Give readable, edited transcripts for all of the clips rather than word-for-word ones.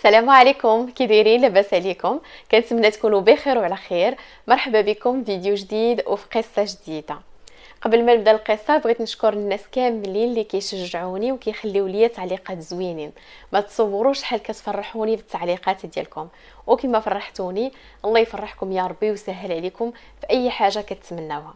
السلام عليكم، كي دايرين؟ لاباس عليكم؟ كنتمنى تكونوا بخير وعلى خير. مرحبا بكم فيديو جديد وفي قصه جديده. قبل ما نبدا القصه بغيت نشكر الناس كاملين اللي كيشجعوني وكيخليو ليا تعليقات زوينين. ما تصوروش شحال كتفرحوني بالتعليقات ديالكم، وكما فرحتوني الله يفرحكم يا ربي ويسهل عليكم في اي حاجه كتمناوها.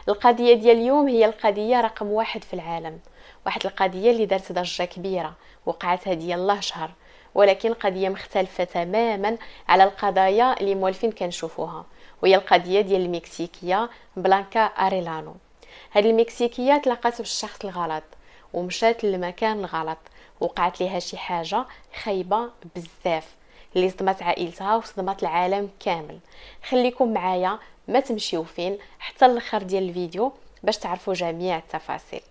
القضيه ديال اليوم هي القضيه رقم واحد في العالم، واحد القضيه اللي دارت ضجه كبيره، وقعت هذه يلاه شهر، ولكن قضيه مختلفه تماما على القضايا اللي موالفين كنشوفوها، وهي القضيه ديال المكسيكيه بلانكا اريلانو. هذه المكسيكيه تلاقات بالشخص الغلط ومشات للمكان الغلط، وقعت ليها شي حاجه خايبه بزاف اللي صدمت عائلتها وصدمت العالم كامل. خليكم معايا، ما تمشيو فين حتى الاخر ديال الفيديو باش تعرفوا جميع التفاصيل.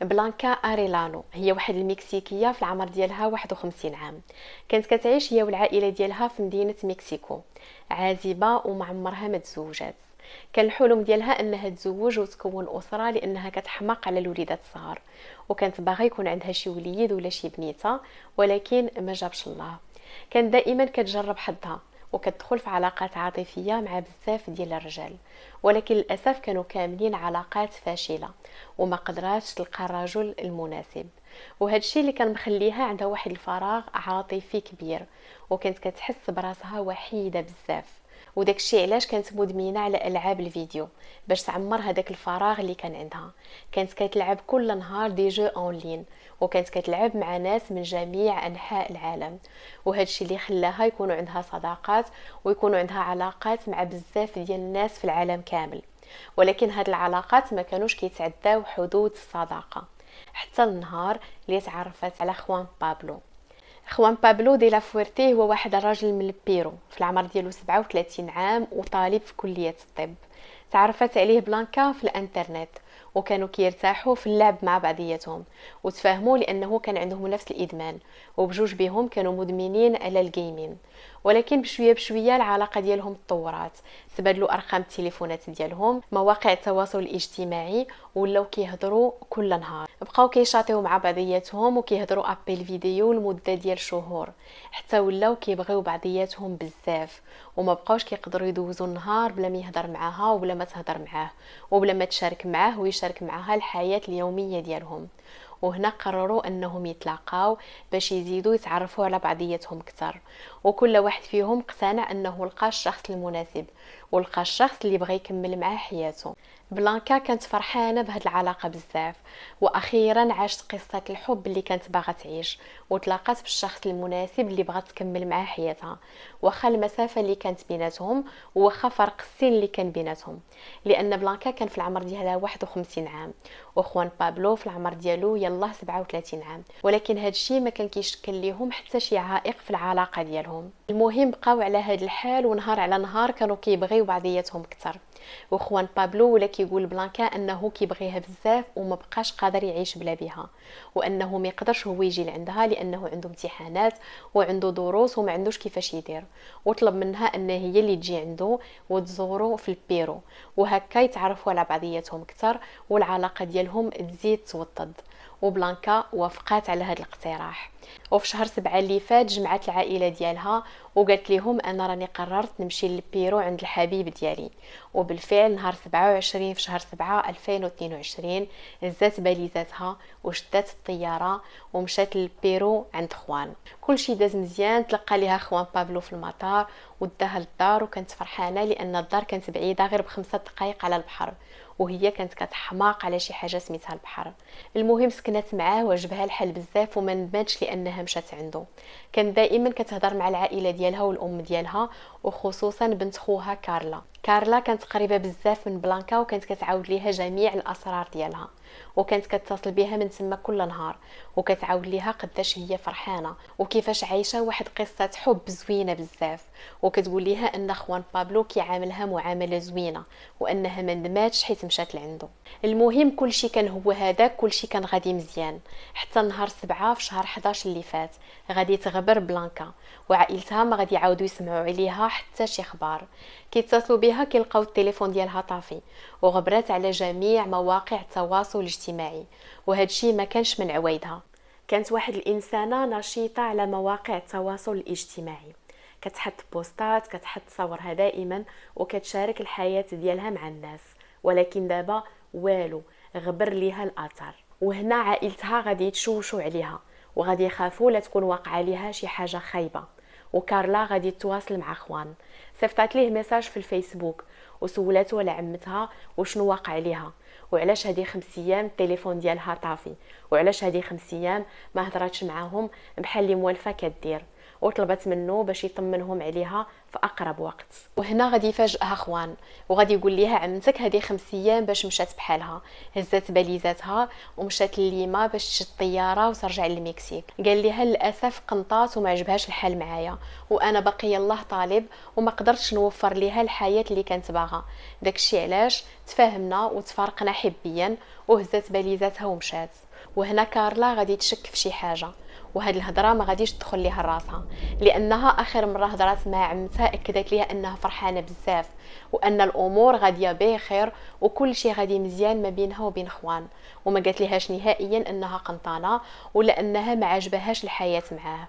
بلانكا اريلانو هي واحد المكسيكيه في العمر ديالها 51 عام. كانت كتعيش هي والعائله ديالها في مدينه مكسيكو، عازبه وما عمرها ما تزوجات. كان الحلم ديالها انها تزوج وتكون اسره، لانها كتحماق على الوليدات الصغار، وكانت باغا يكون عندها شي وليد ولا شي بنيته، ولكن ما جابش الله. كان دائما كتجرب حظها وكتدخل في علاقات عاطفيه مع بزاف ديال الرجال، ولكن للاسف كانوا كاملين علاقات فاشله وما قدراتش تلقى الرجل المناسب. وهذا الشيء اللي كان مخليها عندها واحد الفراغ عاطفي كبير، وكانت كتحس براسها وحيده بزاف. وداك الشيء علاش كانت مدمنه على العاب الفيديو باش تعمر هذاك الفراغ اللي كان عندها. كانت كتلعب كل نهار دي جو اون لين، وكانت كتلعب مع ناس من جميع انحاء العالم، وهذا الشيء اللي خلاها يكونوا عندها صداقات ويكونوا عندها علاقات مع بزاف ديال الناس في العالم كامل. ولكن هاد العلاقات ما كانوش كيتعداو حدود الصداقه، حتى النهار اللي تعرفت على خوان بابلو. خوان بابلو دي لافويرتي هو واحد الراجل من البيرو في العمر ديالو 37 عام وطالب في كليه الطب. تعرفت عليه بلانكا في الانترنت، وكانوا كيرتاحوا في اللعب مع بعضياتهم، وتفاهموا لانه كان عندهم نفس الادمان، وبجوج بهم كانوا مدمنين على الجيمين. ولكن بشويه بشويه العلاقه ديالهم تطورات، تبادلوا ارقام التليفونات ديالهم، مواقع التواصل الاجتماعي، ولاو كيهضروا كل نهار، بقاو كيشاطيو مع بعضياتهم وكيهضروا ابل فيديو لمده ديال شهور، حتى ولاو كيبغيو بعضياتهم بزاف، وما بقاوش كيقدروا يدوزوا النهار بلا ما يهضر معاها وبلا ما تهضر معاه وبلا ما تشارك معاه ويشارك معاها الحياه اليوميه ديالهم. وهنا قرروا انهم يتلاقاو باش يزيدوا يتعرفوا على بعضياتهم اكثر، وكل واحد فيهم اقتنع انه لقى الشخص المناسب ولقى الشخص اللي بغى يكمل معاه حياته. بلانكا كانت فرحانه بهاد العلاقه بزاف، واخيرا عاشت قصه الحب اللي كانت باغا تعيش، وتلاقات بالشخص المناسب اللي بغات تكمل معاه حياتها، واخا المسافه اللي كانت بيناتهم واخا فرق السن اللي كان بيناتهم. لان بلانكا كان في العمر ديالها 51 عام، وخوان بابلو في العمر ديالو يلاه 37 عام، ولكن هذا الشيء ما كان كيشكل ليهم حتى شي عائق في العلاقه ديالهم. المهم بقاو على هذا الحال، ونهار على نهار كانوا كيبغيو بعضياتهم اكثر. وخوان بابلو ولا كيقول بلانكا انه كيبغيها بزاف وما بقاش قادر يعيش بلا بها، وانه ما يقدرش هو يجي لعندها لانه عنده امتحانات وعنده دروس وما عندوش كيفاش يدير، وطلب منها ان هي اللي تجي عنده وتزورو في البيرو، وهكا يتعرفوا على بعضياتهم اكثر والعلاقه ديالهم تزيد توطد. وبلانكا وافقات على هذا الاقتراح. وفي شهر 7 اللي فات جمعت العائله ديالها وقالت لهم انا راني قررت نمشي للبيرو عند الحبيب ديالي. وبالفعل نهار 27 في شهر 7 2022 هزات باليزاتها وشدات الطياره ومشات للبيرو عند خوان. كلشي داز مزيان، تلقى ليها خوان بابلو في المطار وداها للدار، وكانت فرحانه لان الدار كانت بعيده غير ب5 دقائق على البحر، وهي كانت كتحماق على شي حاجه سميتها البحر. المهم سكنت معاه وعجبها الحال بزاف وما ندماتش لانها مشات عنده. كانت دائما كتهضر مع العائله ديالها والام ديالها، وخصوصا بنت خوها كارلا. كارلا كانت قريبه بزاف من بلانكا وكانت كتعاود ليها جميع الاسرار ديالها، وكانت كتصل بها من تما كل نهار وكتعاود ليها قداش هي فرحانه وكيفاش عايشه واحد قصه حب زوينه بزاف، وكتقول ليها ان خوان بابلو كيعاملها معامله زوينه وانها ما ندماتش حيت مشات لعنده. المهم كلشي كان هو هذاك، كلشي كان غادي مزيان حتى نهار 7 في شهر 11 اللي فات غادي تغبر بلانكا، وعائلتها ما غادي يعاودوا يسمعوا عليها حتى شي خبر. كيتصلوا بها عليها كيلقاو التليفون ديالها طافي وغبرات على جميع مواقع التواصل الاجتماعي، وهذا الشيء ما كانش من عوايدها. كانت واحد الانسانه نشيطه على مواقع التواصل الاجتماعي، كتحط بوستات، كتحط صورها دائما وكتشارك الحياه ديالها مع الناس. ولكن دابا والو، غبر ليها الاثر. وهنا عائلتها غادي يتشوشوا عليها وغادي يخافوا لا تكون واقعه ليها شي حاجه خايبه. وكارلا غادي تتواصل مع خوان، صيفطات ليه ميساج في الفيسبوك وسولاتو على عمتها وشنو واقع ليها، وعلاش هذه 5 ايام التليفون ديالها طافي، وعلاش هذه 5 ايام ما هضراتش معاهم بحال اللي موالفه كدير، وطلبت منه باش يطمنهم عليها في اقرب وقت. وهنا غادي يفاجئها خوان وغادي يقول ليها عمتك هذه 5 ايام باش مشات بحالها، هزات باليزاتها ومشات لليما باش تشد الطياره وترجع للمكسيك. قال ليها للاسف قنطات وما عجبهاش الحال معايا، وانا باقي الله طالب وما قدرتش نوفر ليها الحياه اللي كانت باغا. داكشي علاش تفاهمنا وتفارقنا حبيا، وهزات باليزاتها ومشات. وهنا كارلا غادي تشك في شي حاجه، وهاد الهضره ما غاديش تدخل ليها راسها، لانها اخر مره هضرات مع عمتها اكدت ليها انها فرحانه بزاف وان الامور غاديه بخير وكل شيء غادي مزيان ما بينها وبين خوان، وما قالت ليهاش نهائيا انها قنطانه ولا انها ما عجبهاش الحياه معاه.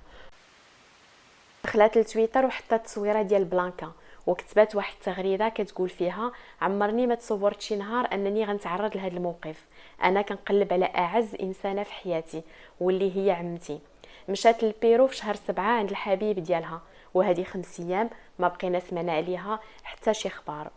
دخلت لتويتر وحطت تصويره ديال بلانكا وكتبت واحد التغريده كتقول فيها: عمرني ما تصورت شي نهار انني غنتعرض لهذا الموقف، انا كنقلب على اعز انسانه في حياتي واللي هي عمتي. مشات للبيرو في شهر 7 عند الحبيب ديالها، وهذه 5 ايام ما بقينا سمعنا عليها حتى شي خبار.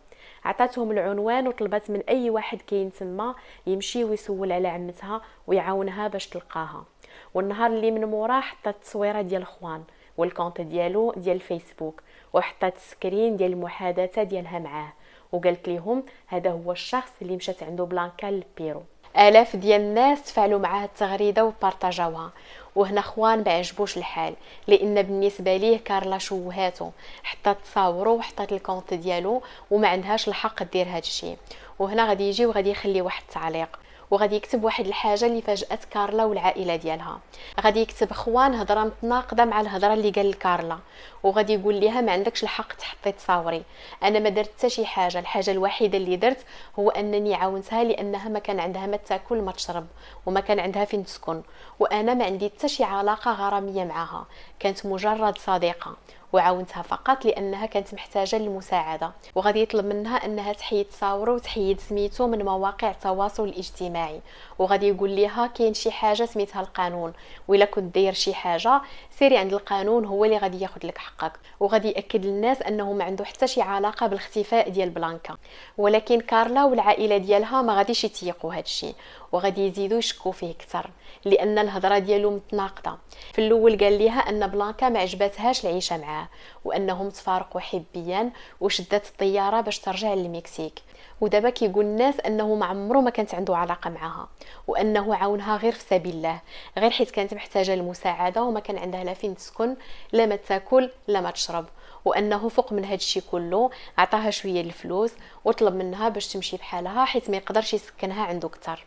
عطاتهم العنوان وطلبت من اي واحد كاين تما يمشي ويسول على عمتها ويعاونها باش تلقاها. والنهار اللي من موراه حطت التصويره ديال خوان والكونت ديالو ديال الفيسبوك، وحطت سكرين ديال المحادثه ديالها معاه، وقالت لهم هذا هو الشخص اللي مشات عنده بلانكا للبيرو. الاف ديال الناس تفاعلوا مع التغريده وبارطاجاوها. وهنا خوان بعجبوش الحال، لان بالنسبه ليه كارلا شوهاتو، حطت تصاورو وحطت الكونت ديالو وما عندهاش الحق دير هذا الشيء. وهنا غادي يجي وغادي يخلي واحد التعليق وغادي يكتب واحد الحاجه اللي فاجات كارلا والعائله ديالها. غادي يكتب خوان هضره متناقضه مع الهضره اللي قال لكارلا، وغادي يقول ليها ما عندكش الحق تحطي تصاوري، انا ما درت حتى شي حاجه، الحاجه الوحيده اللي درت هو انني عاونتها لانها ما كان عندها ما تاكل ما تشرب وما كان عندها فين تسكن، وانا ما عندي حتى شي علاقه غراميه معها، كانت مجرد صديقه وعاونتها فقط لانها كانت محتاجه للمساعده. وغادي يطلب منها انها تحيد تصاوره وتحيد سميتو من مواقع التواصل الاجتماعي، وغادي يقول لها كاين شي حاجه سميتها القانون، وإلا كنت داير شي حاجه سيري عند القانون هو اللي غادي ياخذ لك حقك. وغادي ياكد للناس انه ما عنده حتى شي علاقه بالاختفاء ديال بلانكا. ولكن كارلا والعائله ديالها ما غاديش يتيقوا هذا الشيء، وغادي يزيدوا يشكوا فيه اكثر لان الهضره ديالو متناقضه. في الاول قال ليها ان بلانكا ما عجبتهاش العيشه معاه وانهم تفارقوا حبيا وشدت الطياره باش ترجع للمكسيك. ودابا كيقول الناس انه ما عمره ما كانت عنده علاقه معها وانه عاونها غير في سبيل الله، غير حيت كانت محتاجه للمساعده وما كان عندها لا فين تسكن لا ما تاكل لا ما تشرب، وانه فوق من هذا الشيء كله عطاها شويه الفلوس وطلب منها باش تمشي بحالها حيت ما يقدرش يسكنها عنده اكثر.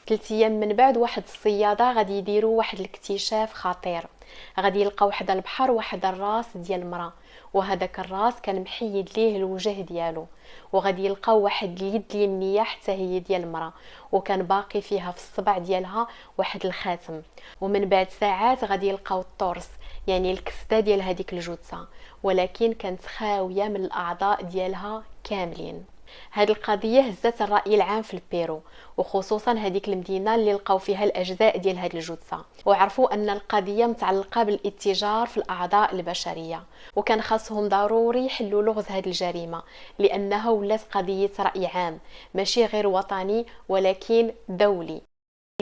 3 ايام من بعد واحد الصياده غادي يديروا واحد الاكتشاف خطير، غادي يلقاو حدا البحر واحد الراس ديال المراه، وهذاك الراس كان محيد ليه الوجه ديالو. وغادي يلقاو واحد اليد اليمنيه حتى هي ديال المراه وكان باقي فيها في الصبع ديالها واحد الخاتم. ومن بعد ساعات غادي يلقاو الطرس يعني الكسده ديال هذيك الجثه، ولكن كانت خاويه من الاعضاء ديالها كاملين. هذه القضيه هزت الراي العام في البيرو وخصوصا هذيك المدينه اللي لقاو فيها الاجزاء ديال هذه الجثه، وعرفوا ان القضيه متعلقه بالاتجار في الاعضاء البشريه، وكان خاصهم ضروري يحلوا لغز هذه الجريمه لانها ولات قضيه راي عام ماشي غير وطني ولكن دولي.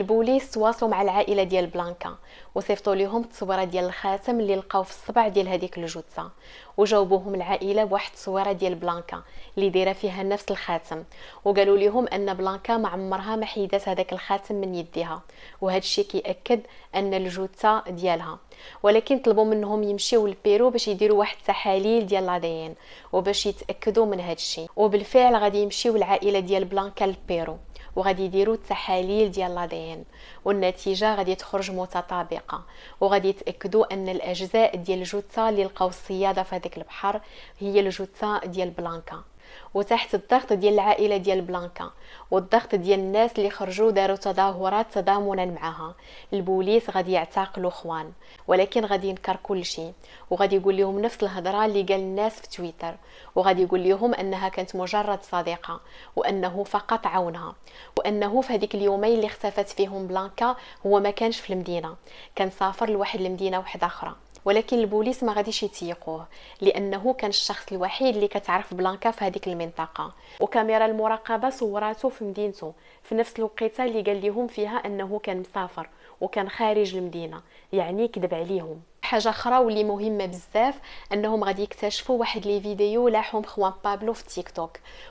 البوليس تواصلوا مع العائله ديال بلانكا وصيفطوا لهم التصويره ديال الخاتم اللي لقاو في الصبع ديال هذيك الجثه، وجاوبوهم العائله بواحد التصويره ديال بلانكا اللي دايره فيها نفس الخاتم، وقالوا لهم ان بلانكا ما عمرها ما حيدات هذاك الخاتم من يديها، وهذا الشيء كيأكد ان الجثه ديالها. ولكن طلبوا منهم يمشيو للبيرو باش يديروا واحد التحاليل ديال الADN وباش يتاكدوا من هذا الشيء. وبالفعل غادي يمشيو العائله ديال بلانكا للبيرو وغادي يديروا التحاليل ديال الADN والنتيجه غادي تخرج متطابقه، وغادي يتاكدوا ان الاجزاء ديال الجثه اللي لقاو الصياده في هذاك البحر هي الجثه ديال بلانكا. وتحت الضغط ديال العائله ديال بلانكا والضغط ديال الناس اللي خرجوا داروا تظاهرات تضامنا معها، البوليس غادي يعتقلوا خوان، ولكن غادي ينكر كل شيء وغادي يقول لهم نفس الهضره اللي قال الناس في تويتر، وغادي يقول لهم انها كانت مجرد صديقه وانه فقط عاونها، وانه في هذيك اليومين اللي اختفت فيهم بلانكا هو ما كانش في المدينه، كان سافر لواحد المدينه واحده اخرى. ولكن البوليس ما غاديش يتيقوه لانه كان الشخص الوحيد اللي كتعرف بلانكا في هذيك المنطقه، وكاميرا المراقبه صوراته في مدينته في نفس الوقيته اللي قال لهم فيها انه كان مسافر وكان خارج المدينه، يعني كذب عليهم. حاجه اخرى واللي مهمه بزاف انهم غادي يكتشفوا واحد لي فيديو لاحهم خوان بابلو في تيك توك،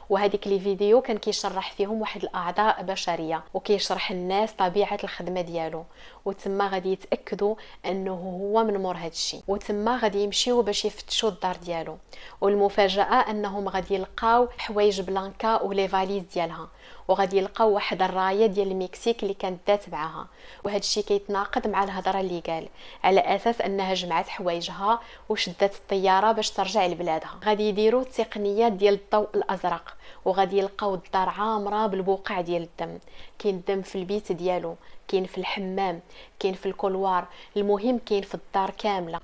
وهذيك لي فيديو كان كيشرح فيهم واحد الاعضاء بشريه وكيشرح الناس طبيعه الخدمه ديالو، وتما غادي يتاكدوا انه هو من مور هذا الشيء، وتما غادي يمشيو باش يفتشوا الدار ديالو. والمفاجاه انهم غادي يلقاو حوايج بلانكا ولي فاليز ديالها، وغادي يلقاو واحد الرايه ديال المكسيك اللي كانت دات معاها، وهذا الشيء كيتناقض مع الهضره اللي قال على اساس انها جمعت حوايجها وشدت الطياره باش ترجع لبلادها. غادي يديروا التقنيات ديال الضوء الازرق وغادي يلقاو الدار عامره بالبقع ديال الدم، كاين الدم في البيت ديالو، كاين في الحمام، كاين في الكولوار، المهم كاين في الدار كامله.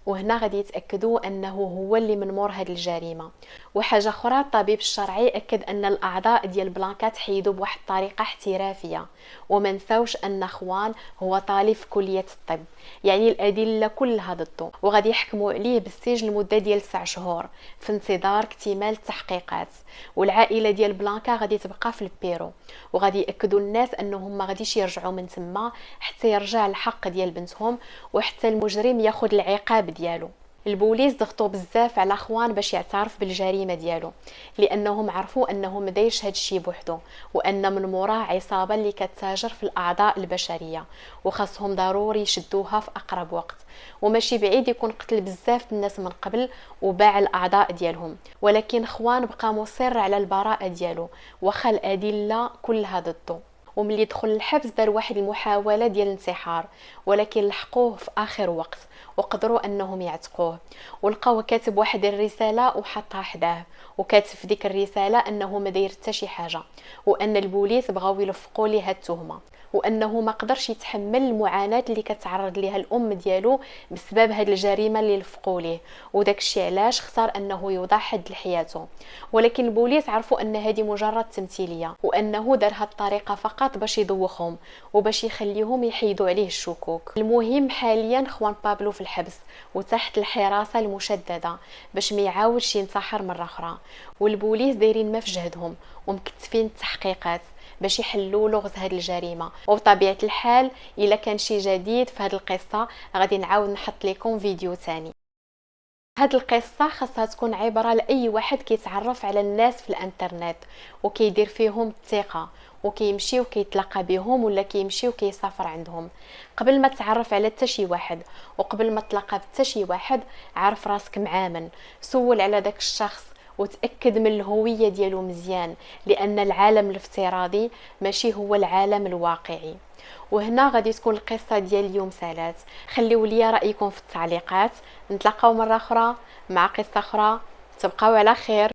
وهنا غادي يتاكدوا انه هو اللي من مور هذه الجريمه. وحاجه اخرى الطبيب الشرعي اكد ان الاعضاء ديال بلانكا تحيدوا بواحد الطريقه احترافيه، وما نساوش ان خوان هو طالب في كليه الطب، يعني الادله كلها ضده، وغادي يحكموا عليه بالسجن لمده ديال 9 شهور في انتظار اكتمال التحقيقات. والعائله ديال بلانكا غادي تبقى في البيرو، وغادي ياكدوا الناس انهم ما غاديش يرجعوا من تما حتى يرجع الحق ديال بنتهم وحتى المجرم ياخذ العقاب ديالو. البوليس ضغطوا بزاف على خوان باش يعترف بالجريمه ديالو، لانهم عرفوا انه ما دايرش هذا الشيء بوحده، وان من موراه عصابه اللي كتتاجر في الاعضاء البشريه، وخاصهم ضروري يشدوها في اقرب وقت، وماشي بعيد يكون قتل بزاف الناس من قبل وباع الاعضاء ديالهم. ولكن خوان بقى مصر على البراءه ديالو واخا الادله كلها ضده. وملي دخل الحبس دار واحد المحاوله ديال الانتحار، ولكن لحقوه في اخر وقت وقدروا انهم يعتقوه، ولقاوه كاتب واحد الرساله وحطها حداه، وكاتب في ديك الرساله انه ما داير حتى شي حاجه، وان البوليس بغاو يلفقوا ليه التهمه، وانه ما قدرش يتحمل المعاناه اللي كتعرض ليها الام ديالو بسبب هاد الجريمه اللي لفقوا ليه، وداك الشيء علاش اختار انه يوضع حد لحياته. ولكن البوليس عرفوا ان هذه مجرد تمثيليه، وانه دار هاد الطريقه فقط باش يدوخهم وباش يخليهم يحيدوا عليه الشكوك. المهم حاليا خوان بابلو في الحبس وتحت الحراسه المشدده باش ما يعاودش ينتحر مره اخرى، والبوليس دايرين ما في جهدهم ومكتفين التحقيقات باش يحلوا لغز هذه الجريمه. وبطبيعه الحال الا كان شي جديد في هذه القصه غادي نعاود نحط لكم فيديو ثاني. هاد القصه خاصها تكون عبره لاي واحد كيتعرف على الناس في الانترنت وكيدير فيهم الثقه وكيمشي وكيتلاقى بهم ولا كيمشي وكيسافر عندهم. قبل ما تعرف على حتى شي واحد وقبل ما تلاقى بحتى شي واحد عارف راسك معامن، سول على داك الشخص وتاكد من الهويه ديالو مزيان، لان العالم الافتراضي ماشي هو العالم الواقعي. وهنا غادي تكون القصه ديال اليوم سالات. خليوا لي رايكم في التعليقات، نتلاقاو مره اخرى مع قصه اخرى، تبقاو على خير.